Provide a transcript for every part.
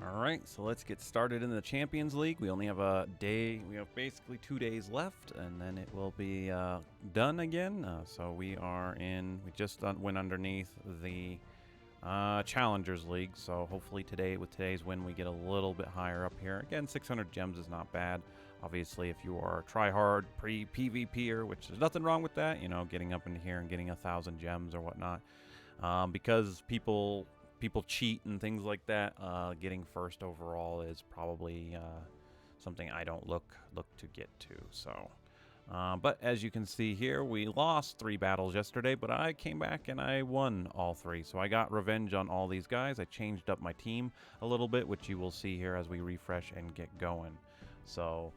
All right, so let's get started in the Champions League. We only have a day, we have basically 2 days left, and then it will be done again. So we just went underneath the Challengers League. So hopefully today, with today's win, we get a little bit higher up here. Again, 600 gems is not bad. Obviously, if you are a try-hard pre-PvPer, which there's nothing wrong with that, getting up into here and getting 1,000 gems or whatnot. Because people cheat and things like that, getting first overall is probably something I don't look to get to. So, but as you can see here, we lost 3 battles yesterday, but I came back and I won all 3. So I got revenge on all these guys. I changed up my team a little bit, which you will see here as we refresh and get going. So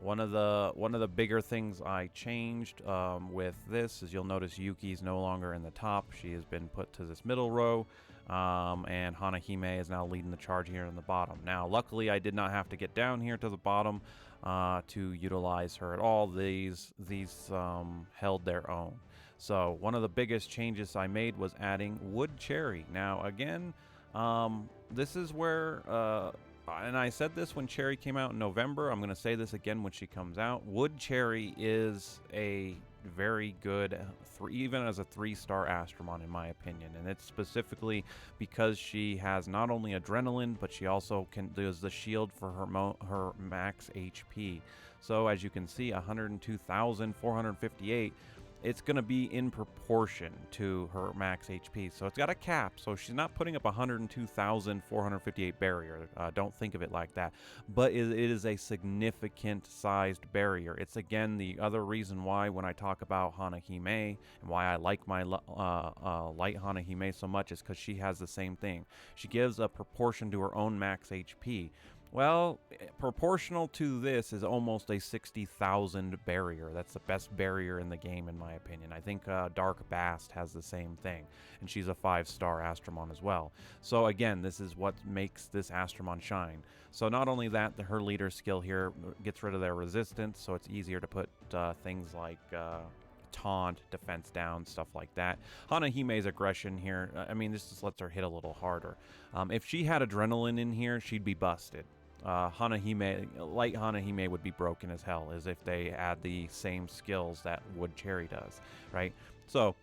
one of the bigger things I changed with this is you'll notice Yuki's no longer in the top. She has been put to this middle row, and Hanahime is now leading the charge here in the bottom. Now, luckily, I did not have to get down here to the bottom to utilize her at all. These held their own. So one of the biggest changes I made was adding Wood Cherry. Now, again, this is where and I said this when Cherry came out in November. I'm going to say this again when she comes out. Wood Cherry is a very good, even as a 3-star Astromon in my opinion. And it's specifically because she has not only Adrenaline, but she also does the shield for her max HP. So as you can see, 102,458. It's going to be in proportion to her max HP. So it's got a cap. So she's not putting up 102,458 barrier. Don't think of it like that. But it is a significant sized barrier. It's, again, the other reason why when I talk about Hanahime and why I like my light Hanahime so much is because she has the same thing. She gives a proportion to her own max HP. Well, proportional to this is almost a 60,000 barrier. That's the best barrier in the game, in my opinion. I think Dark Bast has the same thing, and she's a 5-star Astromon as well. So again, this is what makes this Astromon shine. So not only that, her leader skill here gets rid of their resistance, so it's easier to put things like taunt, defense down, stuff like that. Hanahime's aggression here, I mean, this just lets her hit a little harder. If she had Adrenaline in here, she'd be busted. Light Hanahime would be broken as hell, as if they add the same skills that Wood Cherry does, right? So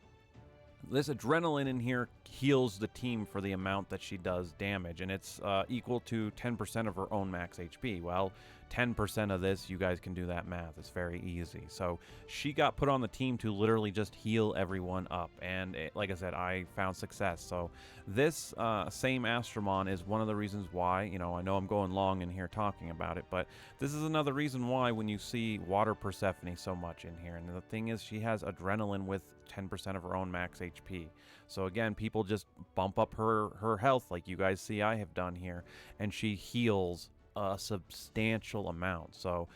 this Adrenaline in here heals the team for the amount that she does damage, and it's equal to 10% of her own max HP. Well, 10% of this, you guys can do that math. It's very easy. So she got put on the team to literally just heal everyone up, and like I said, I found success. So this same Astromon is one of the reasons why, I know I'm going long in here talking about it, but this is another reason why when you see Water Persephone so much in here, and the thing is, she has Adrenaline with 10% of her own max HP. So again, people just bump up her health like you guys see I have done here, and she heals a substantial amount. So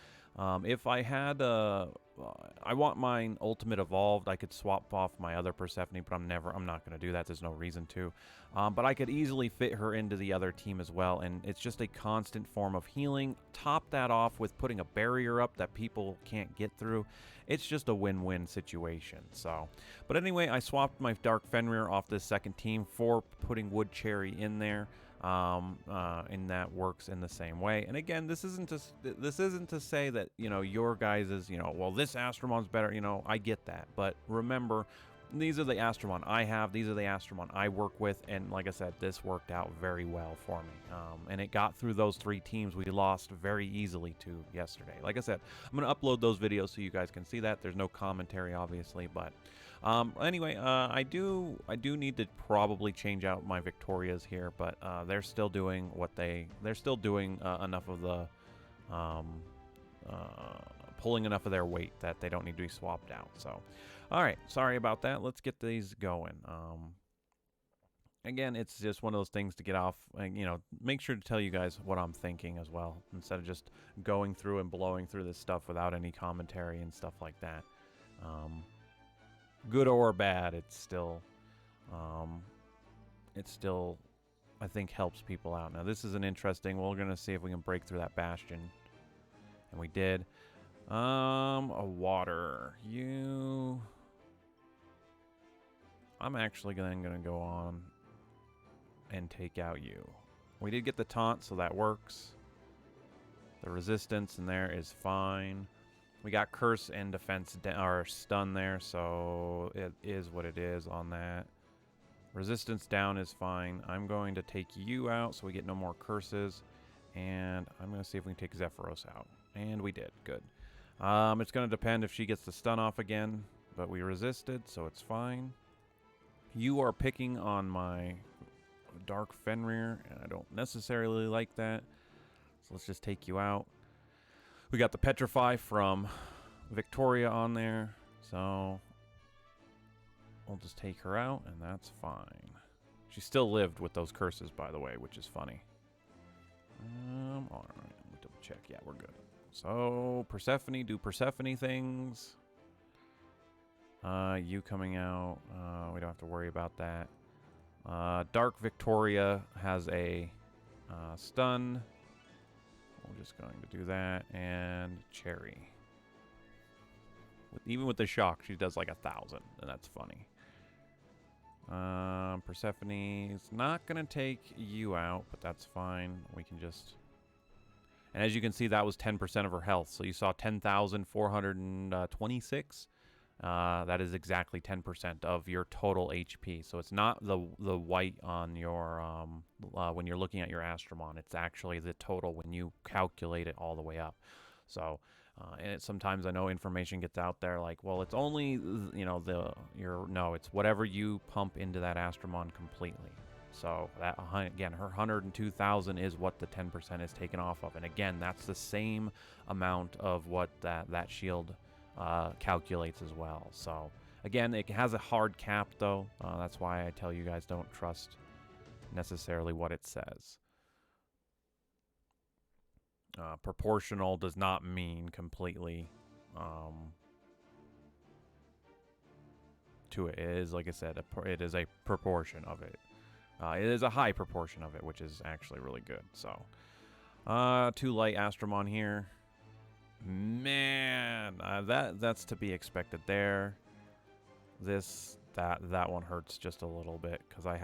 if I had I want mine Ultimate Evolved, I could swap off my other Persephone, but I'm not going to do that. There's no reason to. But I could easily fit her into the other team as well, and it's just a constant form of healing. Top that off with putting a barrier up that people can't get through. It's just a win-win situation. So, but anyway, I swapped my Dark Fenrir off this second team for putting Wood Cherry in there. And that works in the same way. And again, this isn't to say that your guys is well, this Astromon's better. I get that, but remember, these are the Astromon I have. These are the Astromon I work with, and like I said, this worked out very well for me. And it got through those 3 teams we lost very easily to yesterday. Like I said, I'm going to upload those videos so you guys can see that. There's no commentary, obviously, but anyway, I do need to probably change out my Victorias here, but they're still doing they're still doing enough of the pulling enough of their weight that they don't need to be swapped out. So, all right, sorry about that. Let's get these going. Again, it's just one of those things to get off, and, make sure to tell you guys what I'm thinking as well, instead of just going through and blowing through this stuff without any commentary and stuff like that. Good or bad, it still, I think, helps people out. Now, this is an interesting, we're going to see if we can break through that Bastion. And we did. A water. I'm actually then going to go on and take out you. We did get the taunt, so that works. The resistance in there is fine. We got curse and defense or stun there, so it is what it is on that. Resistance down is fine. I'm going to take you out so we get no more curses. And I'm going to see if we can take Zephyros out. And we did. Good. It's going to depend if she gets the stun off again. But we resisted, so it's fine. You are picking on my Dark Fenrir, and I don't necessarily like that. So let's just take you out. We got the Petrify from Victoria on there. So we'll just take her out, and that's fine. She still lived with those curses, by the way, which is funny. All right, let me double check. Yeah, we're good. So Persephone, do Persephone things. You coming out. We don't have to worry about that. Dark Victoria has a stun. We're just going to do that. And Cherry. Even with the shock, she does like 1,000, and that's funny. Persephone's not going to take you out, but that's fine. We can just... And as you can see, that was 10% of her health. So you saw 10,426. That is exactly 10% of your total HP. So it's not the white on your when you're looking at your Astromon. It's actually the total when you calculate it all the way up. So and sometimes I know information gets out there like, well, it's only no, it's whatever you pump into that Astromon completely. So that again, her 102,000 is what the 10% is taken off of, and again, that's the same amount of what that shield calculates as well. So again, it has a hard cap though. That's why I tell you guys don't trust necessarily what it says. Proportional does not mean completely to it. It is, like I said, it is a proportion of it. It is a high proportion of it, which is actually really good. So, 2 light Astromon here. Man, that's to be expected there. That one hurts just a little bit because I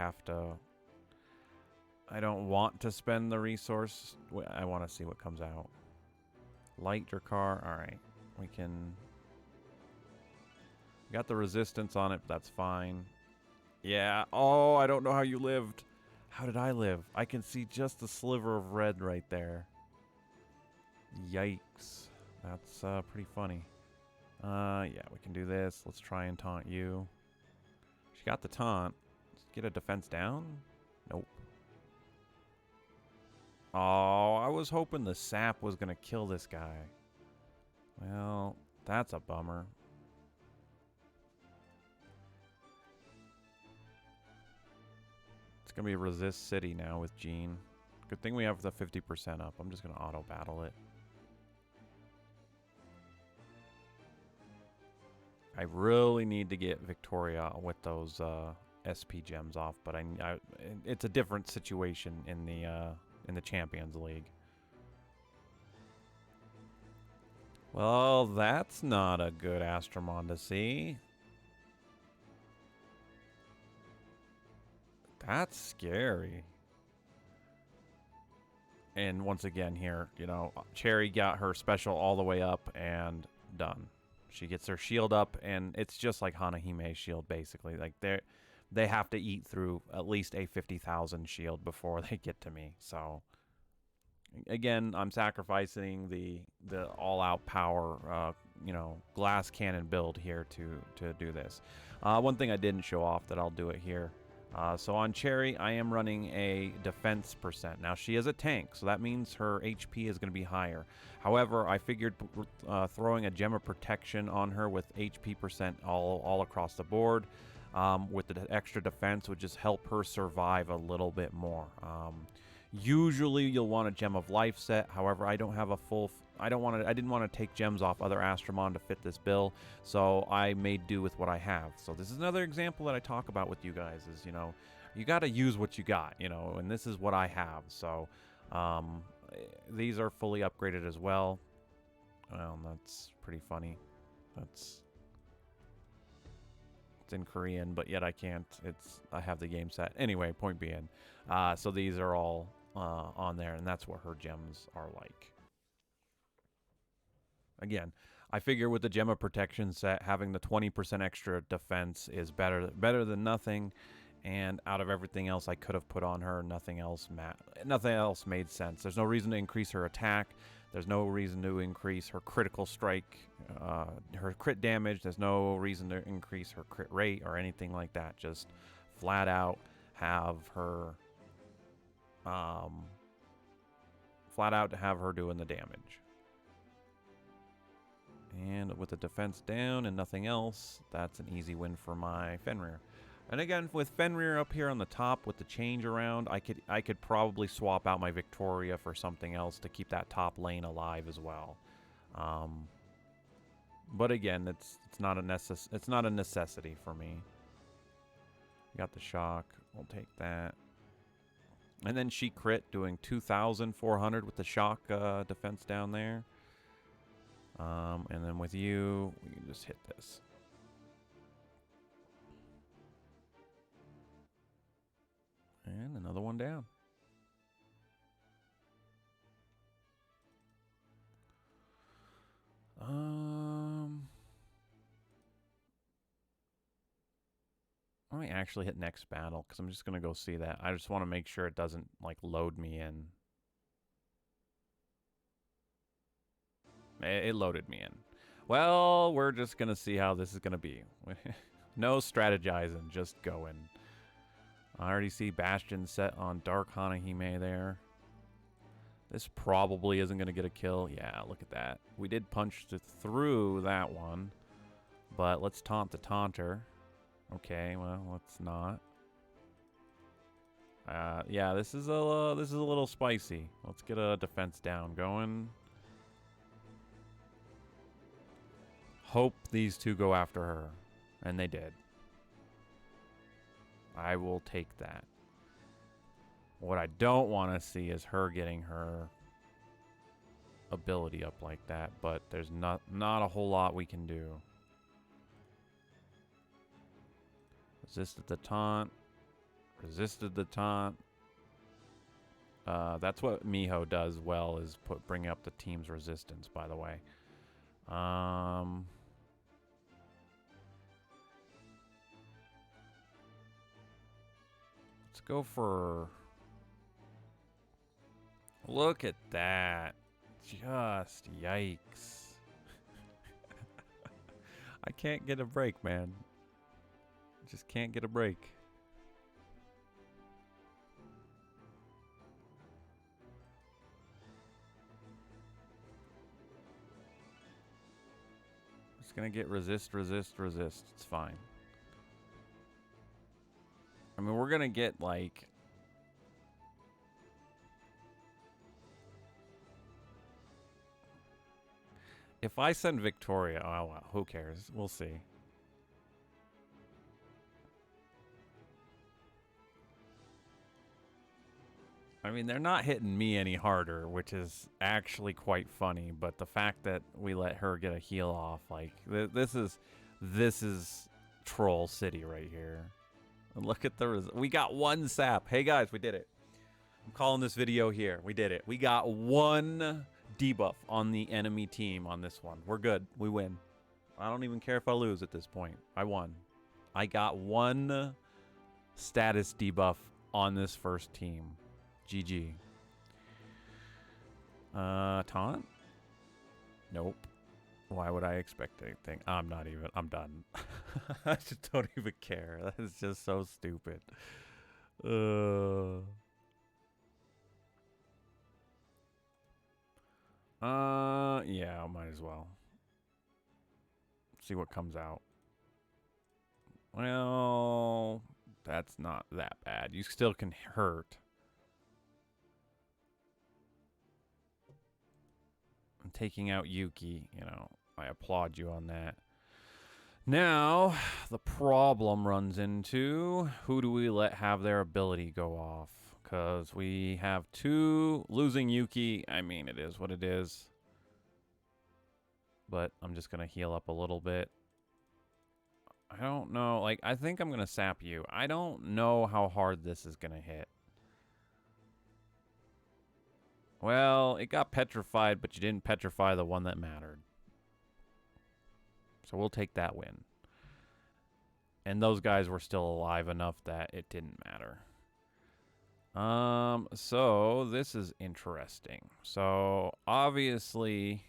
don't want to spend the resource. I want to see what comes out. Light Drakkar. All right, we got the resistance on it, but that's fine. Yeah. Oh, I don't know how you lived. How did I live? I can see just a sliver of red right there. Yikes. That's pretty funny. Yeah, we can do this. Let's try and taunt you. She got the taunt. Let's get a defense down. Nope. Oh, I was hoping the sap was going to kill this guy. Well, that's a bummer. It's going to be Resist City now with Jean. Good thing we have the 50% up. I'm just going to auto-battle it. I really need to get Victoria with those SP gems off, but it's a different situation in the Champions League. Well, that's not a good Astromon to see. That's scary. And once again here, you know, Cherry got her special all the way up and done. She gets her shield up, and it's just like Hanahime's shield, basically. Like, they have to eat through at least a 50,000 shield before they get to me. So, again, I'm sacrificing the all-out power, glass cannon build here to do this. One thing I didn't show off that I'll do it here. So on Cherry, I am running a defense percent. Now, she is a tank, so that means her HP is going to be higher. However, I figured throwing a Gem of Protection on her with HP percent all across the board with the extra defense would just help her survive a little bit more. Usually, you'll want a Gem of Life set. However, I don't have a full... I didn't want to take gems off other Astromon to fit this bill, so I made do with what I have. So this is another example that I talk about with you guys is, you got to use what you got, and this is what I have. So these are fully upgraded as well. Well, that's pretty funny. It's in Korean, but yet I can't. I have the game set. Anyway, point being, so these are all on there, and that's what her gems are like. Again, I figure with the Gemma protection set, having the 20% extra defense is better than nothing. And out of everything else I could have put on her, nothing else made sense. There's no reason to increase her attack. There's no reason to increase her critical strike, her crit damage. There's no reason to increase her crit rate or anything like that. Just flat out have her, doing the damage. And with the defense down and nothing else, that's an easy win for my Fenrir. And again, with Fenrir up here on the top with the change around, I could probably swap out my Victoria for something else to keep that top lane alive as well. But again, it's not a necessity for me. Got the shock. We'll take that. And then she crit doing 2,400 with the shock defense down there. And then with you, we can just hit this. And another one down. Let me actually hit next battle, because I'm just going to go see that. I just want to make sure it doesn't, like, load me in. It loaded me in. Well, we're just going to see how this is going to be. No strategizing, just going. I already see Bastion set on Dark Hanahime there. This probably isn't going to get a kill. Yeah, look at that. We did punch through that one. But let's taunt the taunter. Okay, well, let's not. Yeah, this is a little spicy. Let's get a defense down going. Hope these two go after her. And they did. I will take that. What I don't want to see is her getting her ability up like that, but there's not a whole lot we can do. Resisted the taunt. Resisted the taunt. That's what Miho does well, is bring up the team's resistance, by the way. Let's go for... Look at that. Just yikes. I can't get a break, man. Just can't get a break. Just gonna get resist. It's fine. I mean, we're gonna get like... If I send Victoria, oh well, who cares? We'll see. I mean, they're not hitting me any harder, which is actually quite funny. But the fact that we let her get a heal off, like, this is Troll City right here. And look at the we got one sap. Hey guys, we did it. I'm calling this video here. We did it. We got one debuff on the enemy team on this one. We're good. We win. I don't even care if I lose at this point. I won. I got one status debuff on this first team. GG. Taunt? Nope. Why would I expect anything? I'm done. I just don't even care. That is just so stupid. Yeah, I might as well. See what comes out. Well, that's not that bad. You still can hurt. I'm taking out Yuki, you know, I applaud you on that. Now, the problem runs into who do we let have their ability go off? Because we have two. Losing Yuki, I mean, it is what it is. But I'm just going to heal up a little bit. I don't know. Like, I think I'm going to sap you. I don't know how hard this is going to hit. Well, it got petrified, but you didn't petrify the one that mattered. So we'll take that win. And those guys were still alive enough that it didn't matter. So this is interesting. So obviously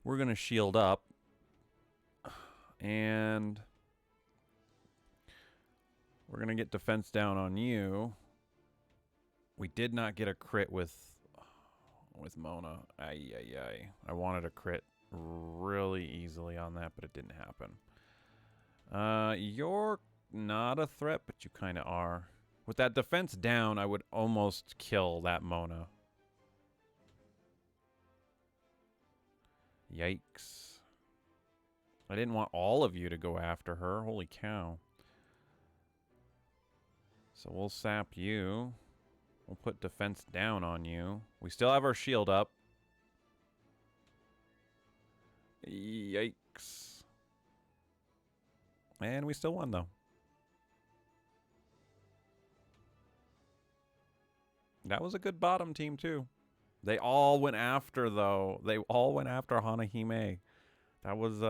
we're going to shield up. And we're going to get defense down on you. We did not get a crit with Mona. Ay, ay, ay. I wanted a crit really easily on that, but it didn't happen. You're not a threat, but you kind of are. With that defense down, I would almost kill that Mona. Yikes. I didn't want all of you to go after her. Holy cow. So we'll sap you. We'll put defense down on you. We still have our shield up. Yikes. And we still won, though. That was a good bottom team, too. They all went after, though. They all went after Hanahime. That was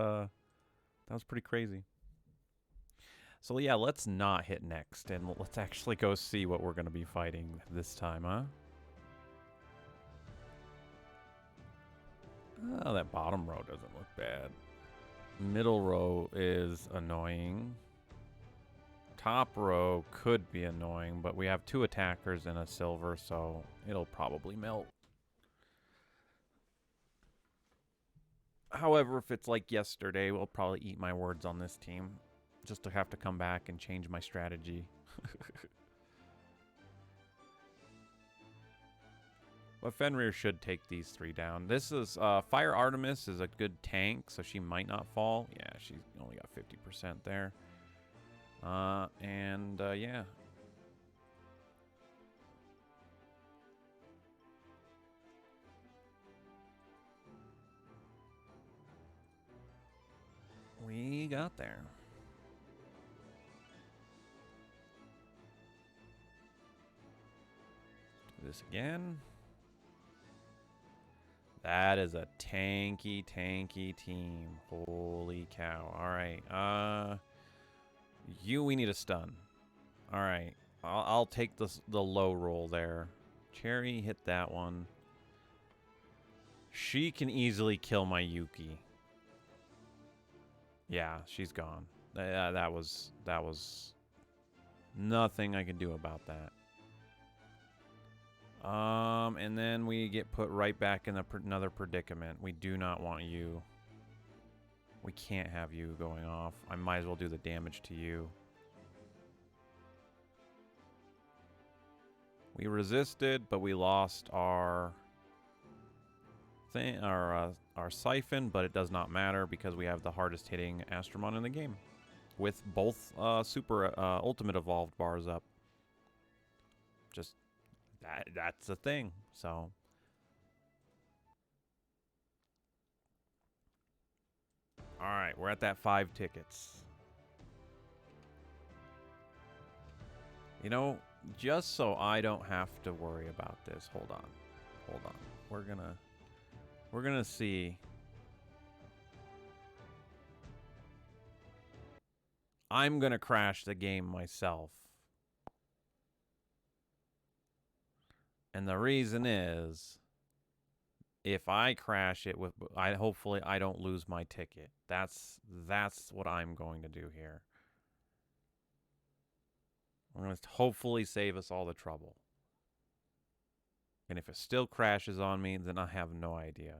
pretty crazy. So, yeah, let's not hit next, and let's actually go see what we're going to be fighting this time, huh? Oh, that bottom row doesn't look bad. Middle row is annoying. Top row could be annoying, but we have 2 attackers and a silver, so it'll probably melt. However, if it's like yesterday, we'll probably eat my words on this team. Just to have to come back and change my strategy. But Fenrir should take these 3 down. This is, Fire Artemis is a good tank, so she might not fall. Yeah, she's only got 50% there. Yeah. We got there. Do this again. That is a tanky, tanky team. Holy cow. All right. We need a stun. All right. I'll take the low roll there. Cherry, hit that one. She can easily kill my Yuki. Yeah, she's gone. That was nothing I could do about that. And then we get put right back in another predicament. We do not want you. We can't have you going off. I might as well do the damage to you. We resisted, but we lost our thing, our siphon, but it does not matter because we have the hardest hitting Astromon in the game with both super ultimate evolved bars up. Just that's the thing. So all right, we're at that 5 tickets. You know, just so I don't have to worry about this. Hold on. We're gonna see. I'm gonna crash the game myself. And the reason is, if I crash it with, hopefully I don't lose my ticket. That's what I'm going to do here. I'm going to hopefully save us all the trouble. And if it still crashes on me, then I have no idea.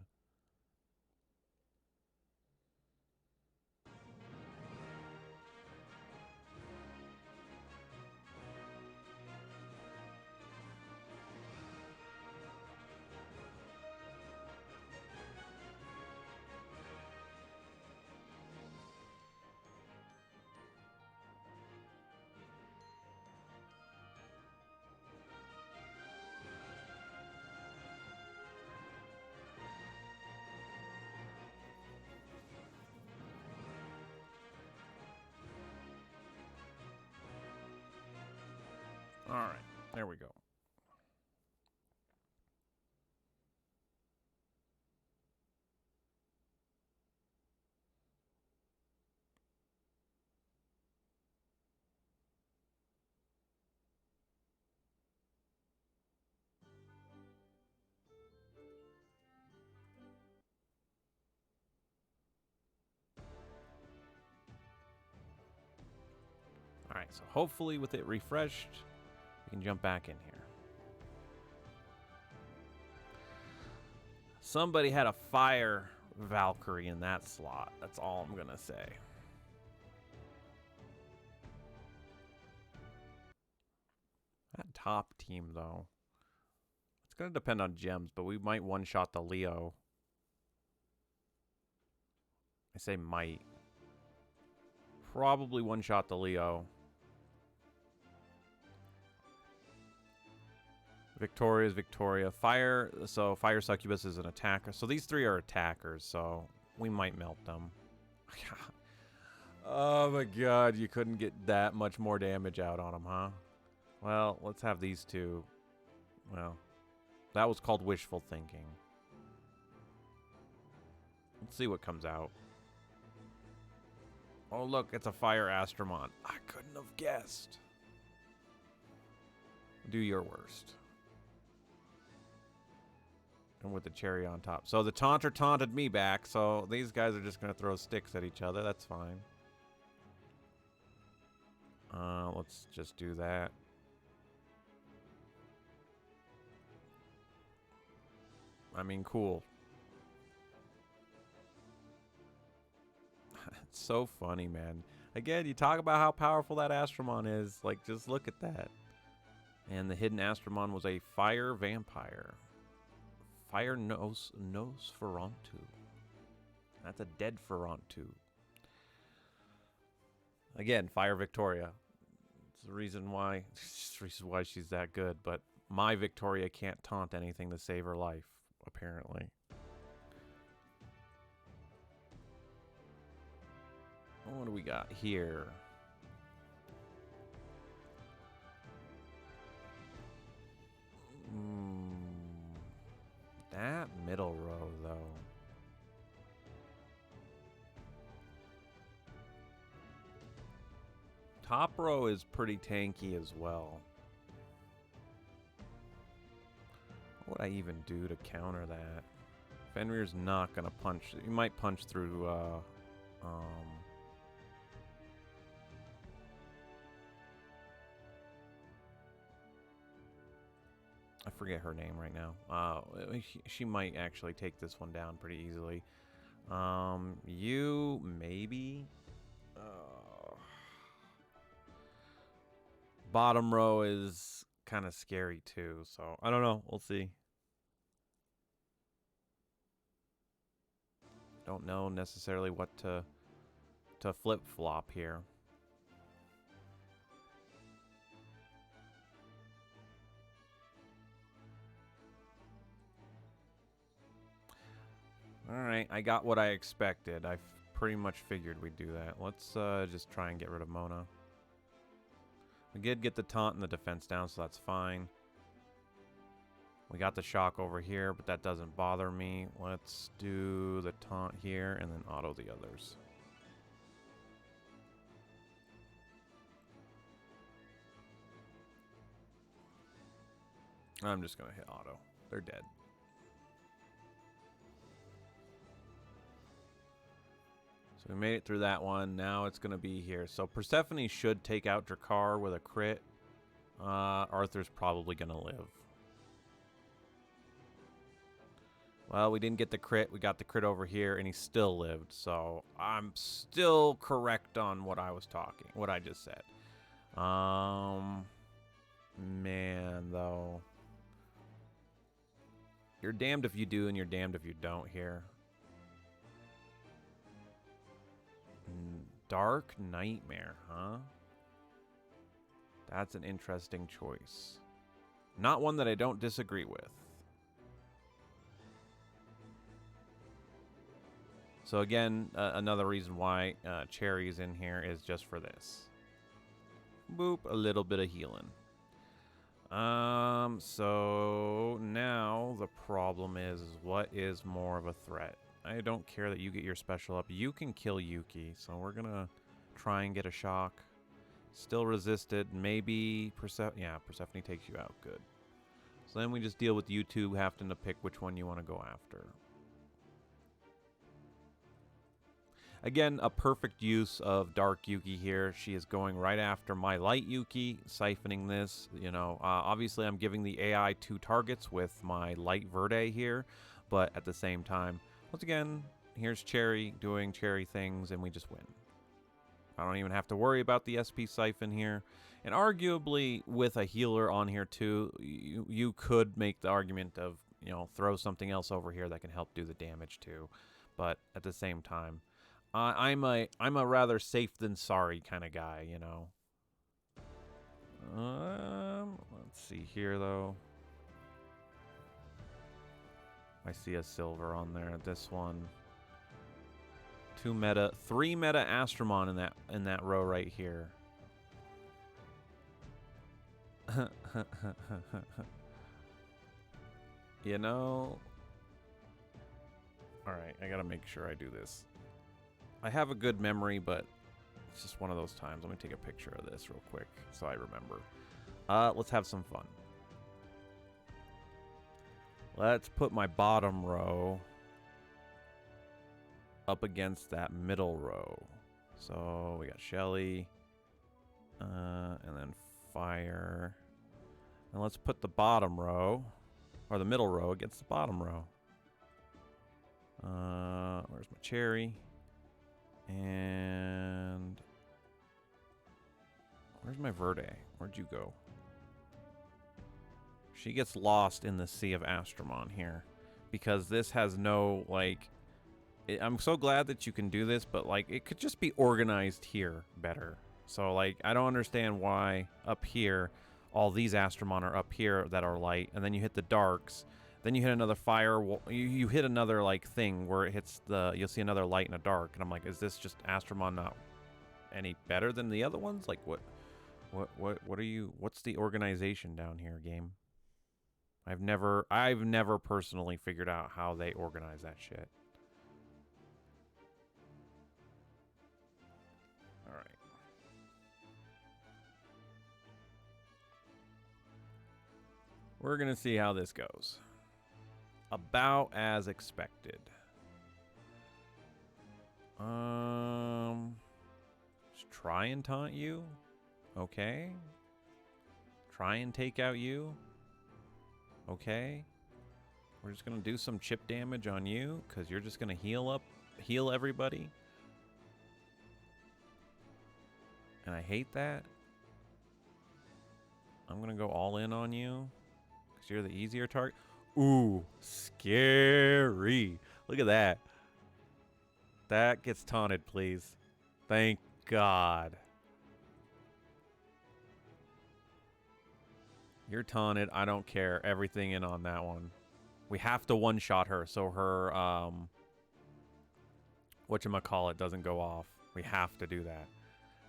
All right, there we go. so hopefully with it refreshed, we can jump back in here. Somebody had a fire Valkyrie in that slot. That's all I'm gonna say. That top team, though. It's gonna depend on gems, but we might one-shot the Leo. I say might. Probably one-shot the Leo. Victoria's Victoria. Fire, so Fire Succubus is an attacker. So these three are attackers, so we might melt them. Oh my god, you couldn't get that much more damage out on them, huh? Well, let's have these two. Well, that was called wishful thinking. Let's see what comes out. Oh look, it's a Fire Astromon. I couldn't have guessed. Do your worst. And with the cherry on top. So the taunter taunted me back, so these guys are just going to throw sticks at each other. That's fine. Let's just do that. I mean, cool. It's so funny, man. Again, you talk about how powerful that Astromon is. Like, just look at that. And the hidden Astromon was a Fire Vampire. Fire Nosferatu. That's a dead Ferrantu. Again, Fire Victoria. It's the reason why. It's the reason why she's that good. But my Victoria can't taunt anything to save her life, apparently. What do we got here? That middle row, though. Top row is pretty tanky as well. What would I even do to counter that? Fenrir's not going to punch. He might punch through... I forget her name right now. She might actually take this one down pretty easily. You, maybe? Bottom row is kind of scary too, so I don't know. We'll see. Don't know necessarily what to flip-flop here. Alright, I got what I expected. I pretty much figured we'd do that. Let's just try and get rid of Mona. We did get the taunt and the defense down, so that's fine. We got the shock over here, but that doesn't bother me. Let's do the taunt here and then auto the others. I'm just going to hit auto. They're dead. So we made it through that one. Now it's going to be here. So Persephone should take out Drakkar with a crit. Arthur's probably going to live. Well, we didn't get the crit. We got the crit over here, and he still lived. So I'm still correct on what I was talking, what I just said. Man, though. You're damned if you do, and you're damned if you don't here. Dark Nightmare, huh? That's an interesting choice. Not one that I don't disagree with. So again, another reason why Cherry's in here is just for this. Boop, a little bit of healing. So now the problem is what is more of a threat? I don't care that you get your special up. You can kill Yuki, so we're gonna try and get a shock. Still resisted. Maybe Persephone takes you out. Good. So then we just deal with you two having to pick which one you want to go after. Again, a perfect use of Dark Yuki here. She is going right after my Light Yuki, siphoning this. You know, obviously I'm giving the AI 2 targets with my Light Verde here, but at the same time, once again, here's Cherry doing Cherry things, and we just win. I don't even have to worry about the SP Siphon here. And arguably, with a healer on here too, you could make the argument of, you know, throw something else over here that can help do the damage too. But at the same time, I'm a rather safe than sorry kind of guy, you know. Let's see here though. I see a silver on there. This one. 3 meta Astromon in that row right here. You know. All right, I gotta make sure I do this. I have a good memory, but it's just one of those times. Let me take a picture of this real quick so I remember. Let's have some fun. Let's put my bottom row up against that middle row. So we got Shelly, and then Fire. And let's put the bottom row, or the middle row, against the bottom row. Where's my Cherry? And where's my Verde? Where'd you go? She gets lost in the sea of Astromon here, because this has no, like, I'm so glad that you can do this, but like it could just be organized here better. So like I don't understand why up here all these Astromon are up here that are light, and then you hit the darks, then you hit another fire, you hit another like thing where it hits the, you'll see another light and a dark, and I'm like, is this just Astromon not any better than the other ones? Like what are you, what's the organization down here, game? I've never personally figured out how they organize that shit. All right. We're going to see how this goes. About as expected. Just try and taunt you. Okay. Try and take out you. Okay. We're just going to do some chip damage on you because you're just going to heal everybody. And I hate that. I'm going to go all in on you because you're the easier target. Ooh, scary. Look at that. That gets taunted, please. Thank God. You're taunted. I don't care. Everything in on that one. We have to one-shot her so her, whatchamacallit doesn't go off. We have to do that.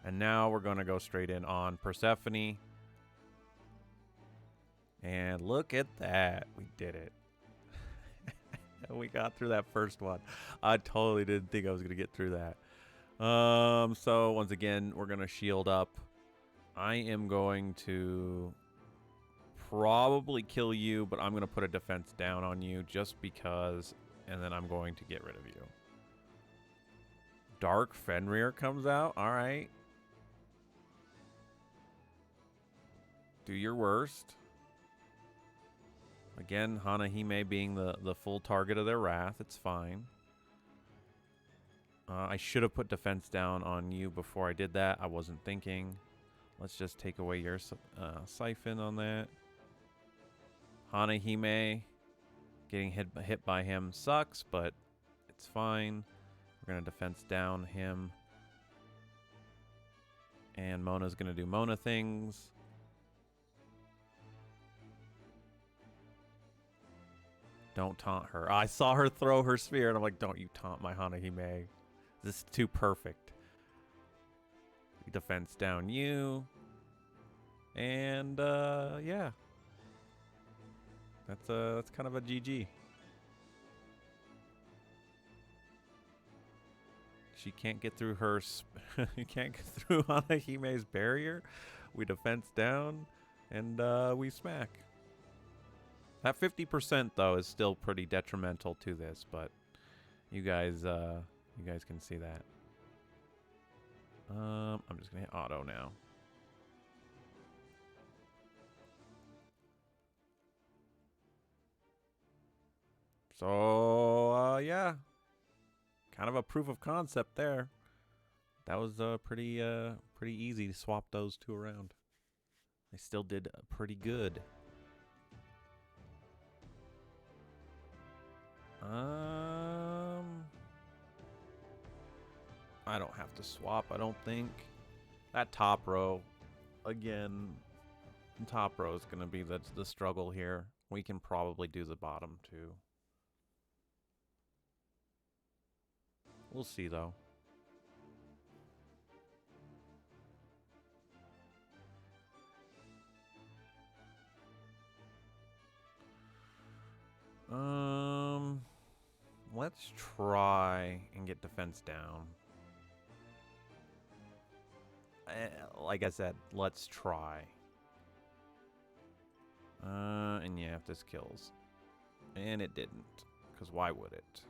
And now we're going to go straight in on Persephone. And look at that. We did it. We got through that first one. I totally didn't think I was going to get through that. So once again, we're going to shield up. I am going to probably kill you, but I'm going to put a defense down on you just because, and then I'm going to get rid of you. Dark Fenrir comes out. All right. Do your worst. Again, Hanahime being the full target of their wrath. It's fine. I should have put defense down on you before I did that. I wasn't thinking. Let's just take away your siphon on that. Hanahime getting hit by him sucks, but it's fine. We're going to defense down him. And Mona's going to do Mona things. Don't taunt her. I saw her throw her spear, and I'm like, don't you taunt my Hanahime. This is too perfect. Defense down you. And, yeah. That's kind of a GG. She can't get through her... you can't get through Hanahime's barrier. We defense down, and we smack. That 50% though is still pretty detrimental to this, but you guys can see that. I'm just gonna hit auto now. So, yeah. Kind of a proof of concept there. That was pretty easy to swap those two around. They still did pretty good. I don't have to swap, I don't think. That top row, again, top row is going to be the struggle here. We can probably do the bottom too. We'll see though. Let's try and get defense down. Like I said, let's try. And yeah, if this kills. And it didn't, because why would it?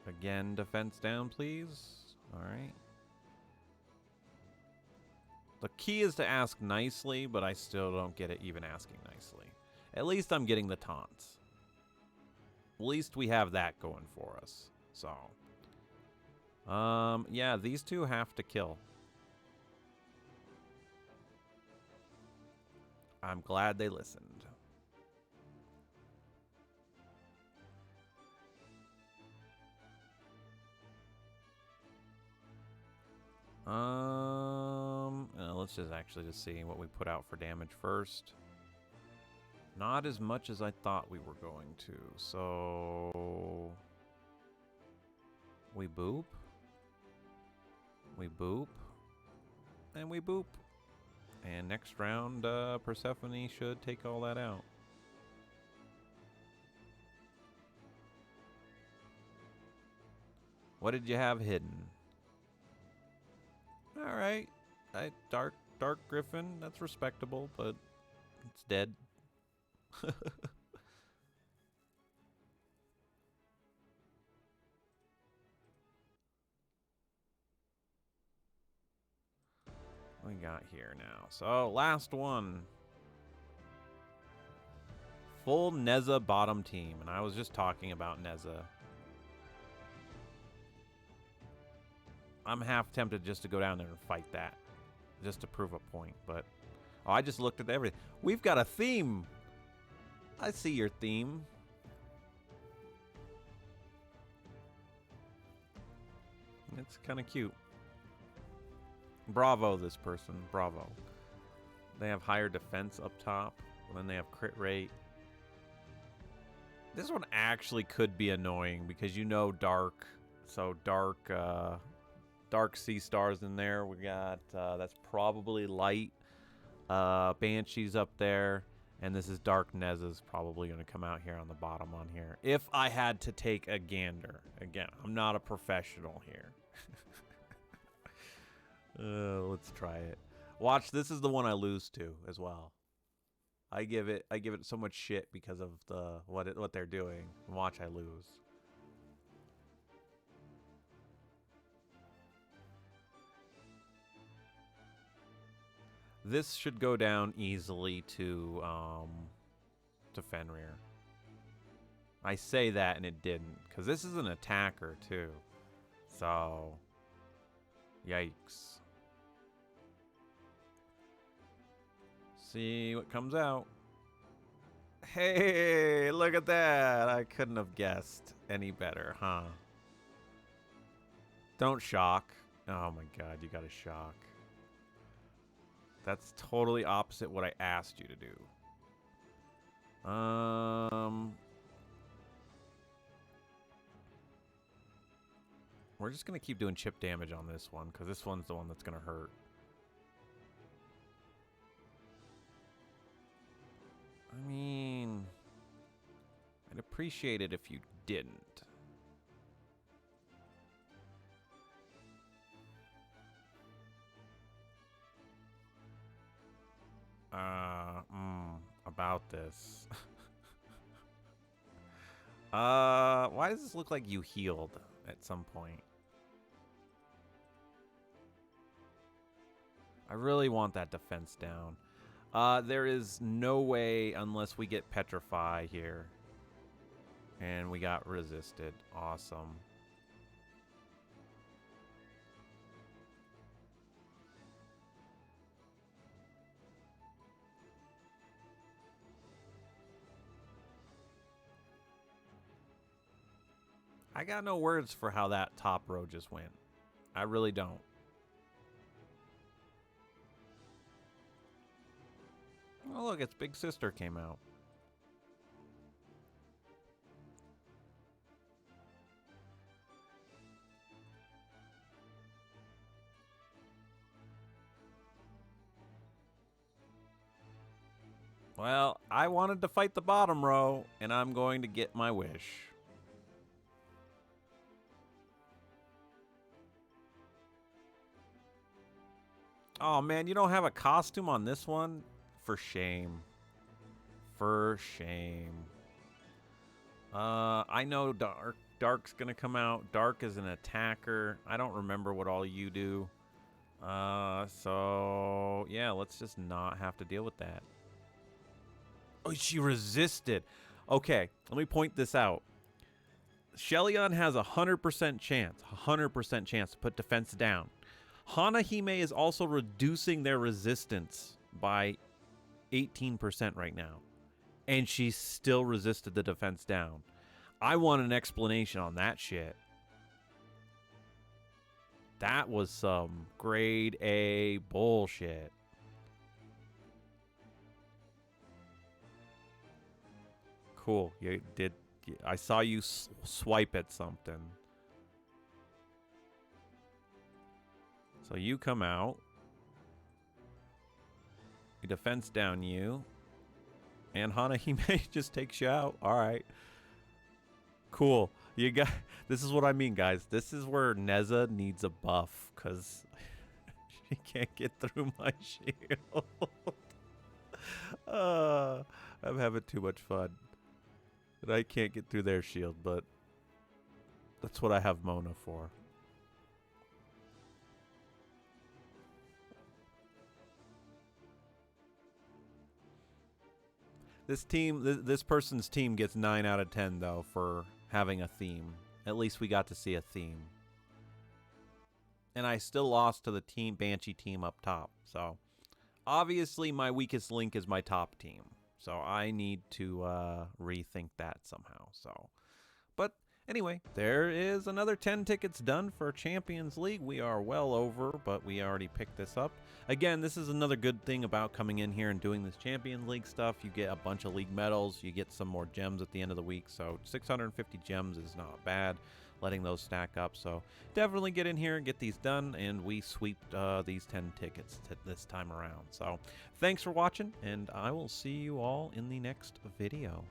Again, defense down, please. All right. The key is to ask nicely, but I still don't get it even asking nicely. At least I'm getting the taunts. At least we have that going for us. So, yeah, these two have to kill. I'm glad they listened. Let's just actually just see what we put out for damage first. Not as much as I thought we were going to, so we boop, and we boop. And next round, Persephone should take all that out. What did you have hidden? All right, dark Griffin. That's respectable, but it's dead. We got here now. So last one. Full Neza bottom team, and I was just talking about Neza. I'm half tempted just to go down there and fight that, just to prove a point. But oh, I just looked at everything. We've got a theme. I see your theme. It's kind of cute. Bravo, this person. Bravo. They have higher defense up top. And then they have crit rate. This one actually could be annoying because you know dark. So dark sea stars in there. We got that's probably light. Banshee's up there. And this is Dark Neza's probably going to come out here on the bottom on here. If I had to take a gander. Again, I'm not a professional here. Let's try it. Watch, this is the one I lose to as well. I give it so much shit because of the what they're doing. Watch, I lose. This should go down easily to Fenrir. I say that and it didn't, because this is an attacker too. So, yikes. See what comes out. Hey, look at that. I couldn't have guessed any better, huh? Don't shock. Oh my god, you got to shock. That's totally opposite what I asked you to do. We're just going to keep doing chip damage on this one, because this one's the one that's going to hurt. I mean, I'd appreciate it if you didn't. About this. Why does this look like you healed at some point? I really want that defense down. There is no way unless we get Petrify here. And we got resisted. Awesome. I got no words for how that top row just went. I really don't. Oh, look, its big sister came out. Well, I wanted to fight the bottom row, and I'm going to get my wish. Oh, man, you don't have a costume on this one? For shame. For shame. I know Dark's gonna come out. Dark is an attacker. I don't remember what all you do. So yeah, let's just not have to deal with that. Oh, she resisted. Okay, let me point this out. Shellion has a 100% chance, 100% chance to put defense down. Hanahime is also reducing their resistance by 18% right now. And she still resisted the defense down. I want an explanation on that shit. That was some grade A bullshit. Cool. You did. I saw you swipe at something. So you come out. We defense down you. And Hanahime just takes you out. All right. Cool. You got. This is what I mean, guys. This is where Neza needs a buff because she can't get through my shield. I'm having too much fun. And I can't get through their shield, but that's what I have Mona for. This team, this person's team gets 9 out of 10, though, for having a theme. At least we got to see a theme. And I still lost to the team Banshee team up top. So, obviously, my weakest link is my top team. So, I need to rethink that somehow. So, but anyway, there is another 10 tickets done for Champions League. We are well over, but we already picked this up. Again, this is another good thing about coming in here and doing this Champions League stuff. You get a bunch of league medals. You get some more gems at the end of the week. So 650 gems is not bad, letting those stack up. So definitely get in here and get these done. And we sweeped these 10 tickets this time around. So thanks for watching, and I will see you all in the next video.